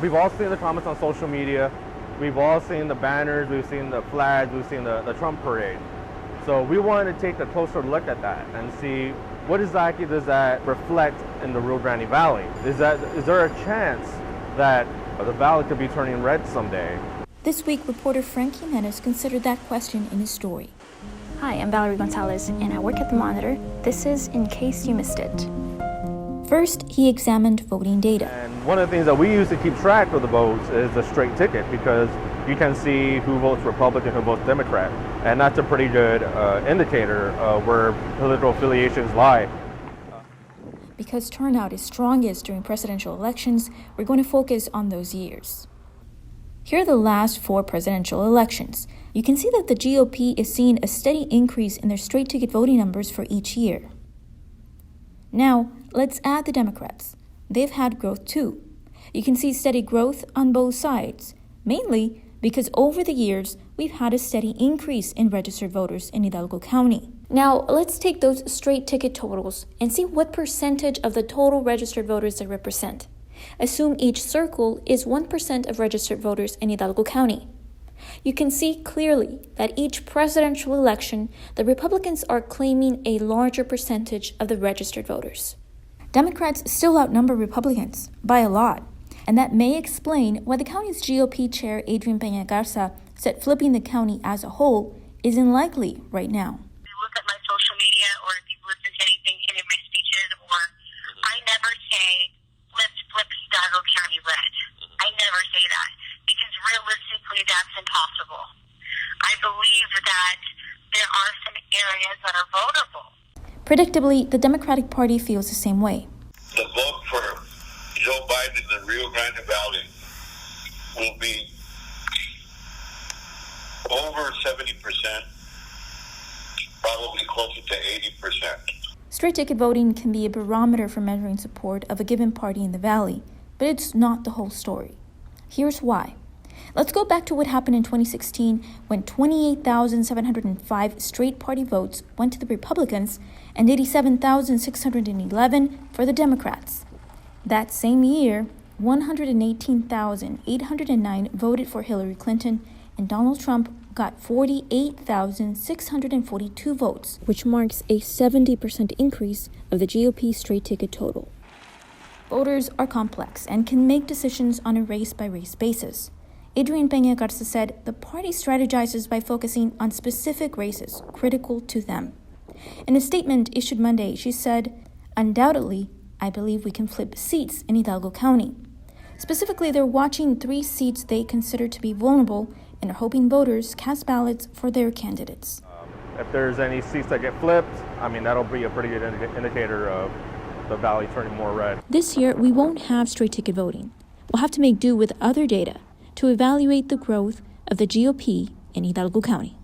We've all seen the comments on social media. We've all seen the banners, we've seen the flags, we've seen the Trump parade. So we wanted to take a closer look at that and see what exactly does that reflect in the Rio Grande Valley. Is there a chance that the valley could be turning red someday? This week, reporter Frank Jimenez considered that question in his story. Hi, I'm Valerie Gonzalez, and I work at the Monitor. This is In Case You Missed It. First, he examined voting data. And one of the things that we use to keep track of the votes is the straight ticket, because you can see who votes Republican, who votes Democrat. And that's a pretty good indicator of where political affiliations lie. Because turnout is strongest during presidential elections, we're going to focus on those years. Here are the last 4 presidential elections. You can see that the GOP is seeing a steady increase in their straight ticket voting numbers for each year. Now, let's add the Democrats. They've had growth too. You can see steady growth on both sides, mainly because over the years, we've had a steady increase in registered voters in Hidalgo County. Now, let's take those straight ticket totals and see what percentage of the total registered voters they represent. Assume each circle is 1% of registered voters in Hidalgo County. You can see clearly that each presidential election, the Republicans are claiming a larger percentage of the registered voters. Democrats still outnumber Republicans by a lot, and that may explain why the county's GOP chair, Adrian Peña Garza, said flipping the county as a whole is unlikely right now. If you look at my social media, or if you listen to anything, any of my speeches, or I never say, let's flip Hidalgo County red. I never say that, because realistically that's impossible. I believe that there are some areas that are votable. Predictably, the Democratic Party feels the same way. The vote for Joe Biden in the Rio Grande Valley will be over 70%, probably closer to 80%. Straight ticket voting can be a barometer for measuring support of a given party in the valley, but it's not the whole story. Here's why. Let's go back to what happened in 2016 when 28,705 straight party votes went to the Republicans and 87,611 for the Democrats. That same year, 118,809 voted for Hillary Clinton, and Donald Trump got 48,642 votes, which marks a 70% increase of the GOP straight ticket total. Voters are complex and can make decisions on a race-by-race basis. Adrian Peña Garza said the party strategizes by focusing on specific races critical to them. In a statement issued Monday, she said, "Undoubtedly, I believe we can flip seats in Hidalgo County. Specifically, they're watching 3 seats they consider to be vulnerable and are hoping voters cast ballots for their candidates." If there's any seats that get flipped, that'll be a pretty good indicator of the valley turning more red. This year, we won't have straight ticket voting. We'll have to make do with other data to evaluate the growth of the GOP in Hidalgo County.